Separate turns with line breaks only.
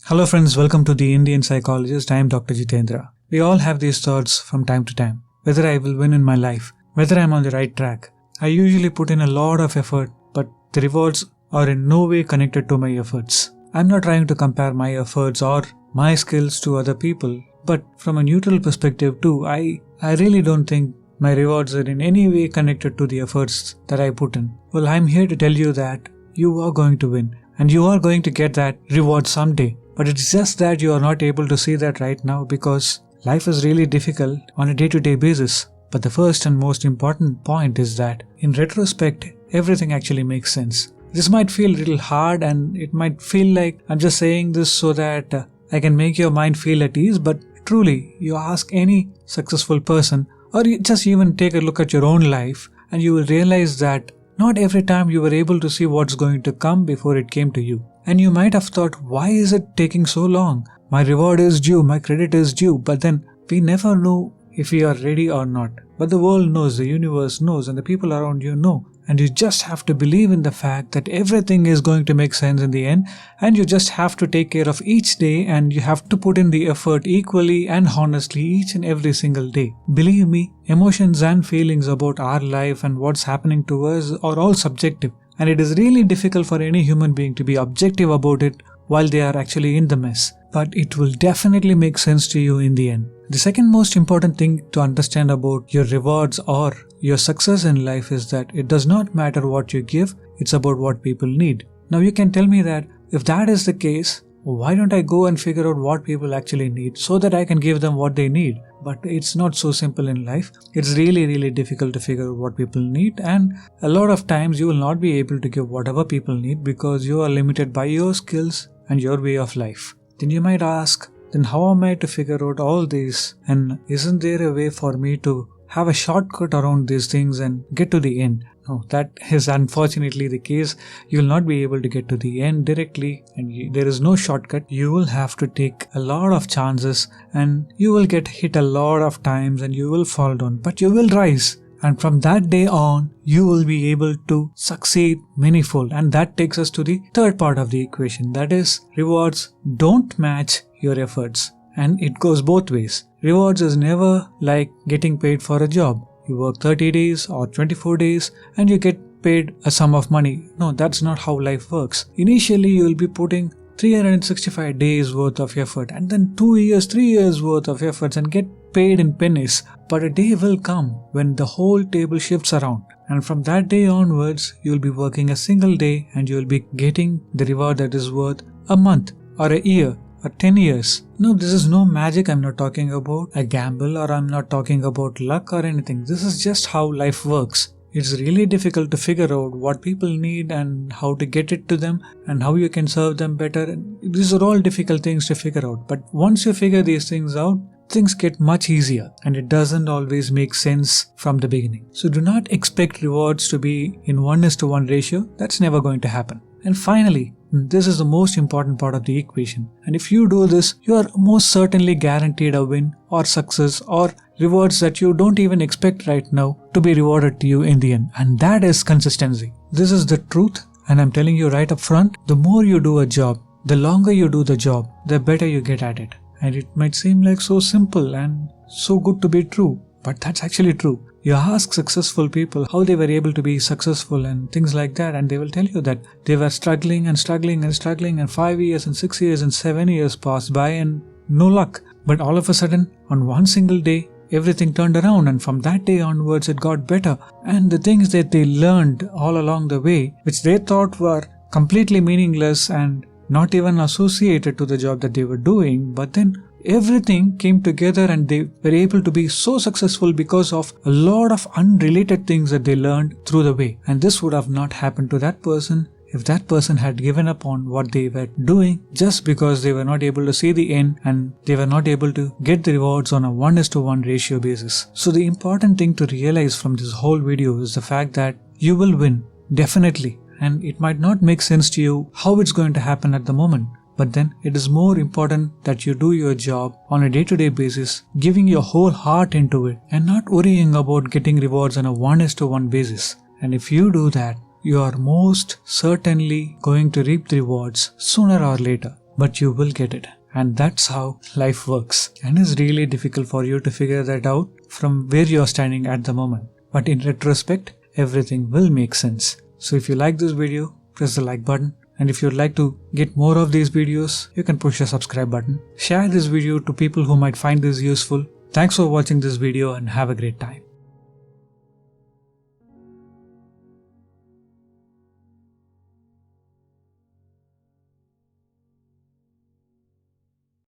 Hello friends, welcome to the Indian Psychologist. I am Dr. Jithendra. We all have these thoughts from time to time. Whether I will win in my life, whether I am on the right track. I usually put in a lot of effort, but the rewards are in no way connected to my efforts. I am not trying to compare my efforts or my skills to other people, but from a neutral perspective too, I really don't think my rewards are in any way connected to the efforts that I put in. Well, I am here to tell you that you are going to win and you are going to get that reward someday. But it's just that you are not able to see that right now because life is really difficult on a day-to-day basis. But the first and most important point is that in retrospect, everything actually makes sense. This might feel a little hard and it might feel like I'm just saying this so that I can make your mind feel at ease, but truly, you ask any successful person or you just even take a look at your own life and you will realize that not every time you were able to see what's going to come before it came to you. And you might have thought, why is it taking so long? My reward is due, my credit is due, but then we never know if we are ready or not. But the world knows, the universe knows, and the people around you know. And you just have to believe in the fact that everything is going to make sense in the end, and you just have to take care of each day and you have to put in the effort equally and honestly each and every single day. Believe me, emotions and feelings about our life and what's happening to us are all subjective. And it is really difficult for any human being to be objective about it while they are actually in the mess. But it will definitely make sense to you in the end. The second most important thing to understand about your rewards or your success in life is that it does not matter what you give, it's about what people need. Now you can tell me that if that is the case, why don't I go and figure out what people actually need so that I can give them what they need? But it's not so simple in life. It's really difficult to figure out what people need, and a lot of times you will not be able to give whatever people need because you are limited by your skills and your way of life. Then you might ask, then how am I to figure out all this? And isn't there a way for me to have a shortcut around these things and get to the end? No, that is unfortunately the case. You will not be able to get to the end directly and there is no shortcut. You will have to take a lot of chances and you will get hit a lot of times and you will fall down, but you will rise. And from that day on, you will be able to succeed manifold. And that takes us to the third part of the equation. That is, rewards don't match your efforts. And it goes both ways. Rewards is never like getting paid for a job. You work 30 days or 24 days and you get paid a sum of money. No, that's not how life works. Initially, you will be putting 365 days worth of effort and then 2 years, 3 years worth of efforts and get paid in pennies. But a day will come when the whole table shifts around. And from that day onwards, you will be working a single day and you will be getting the reward that is worth a month or a year or 10 years. No, this is no magic. I'm not talking about a gamble or I'm not talking about luck or anything. This is just how life works. It's really difficult to figure out what people need and how to get it to them and how you can serve them better. These are all difficult things to figure out. But once you figure these things out, things get much easier and it doesn't always make sense from the beginning. So do not expect rewards to be in 1:1 ratio. That's never going to happen. And finally, this is the most important part of the equation. And if you do this, you are most certainly guaranteed a win or success or rewards that you don't even expect right now to be rewarded to you in the end. And that is consistency. This is the truth. And I'm telling you right up front, the more you do a job, the longer you do the job, the better you get at it. And it might seem like so simple and so good to be true, but that's actually true. You ask successful people how they were able to be successful and things like that, and they will tell you that they were struggling and 5 years and 6 years and 7 years passed by and no luck. But all of a sudden, on one single day, everything turned around, and from that day onwards it got better. And the things that they learned all along the way, which they thought were completely meaningless and not even associated to the job that they were doing, but then everything came together and they were able to be so successful because of a lot of unrelated things that they learned through the way. And this would have not happened to that person if that person had given up on what they were doing just because they were not able to see the end and they were not able to get the rewards on a 1:1 ratio basis. So the important thing to realize from this whole video is the fact that you will win, definitely. And it might not make sense to you how it's going to happen at the moment. But then it is more important that you do your job on a day-to-day basis, giving your whole heart into it and not worrying about getting rewards on a 1:1 basis. And if you do that, you are most certainly going to reap the rewards sooner or later. but you will get it. And that's how life works. And it's really difficult for you to figure that out from where you're standing at the moment. But in retrospect, everything will make sense. So if you like this video, press the like button. And if you'd like to get more of these videos, you can push the subscribe button. Share this video to people who might find this useful. Thanks for watching this video and have a great time.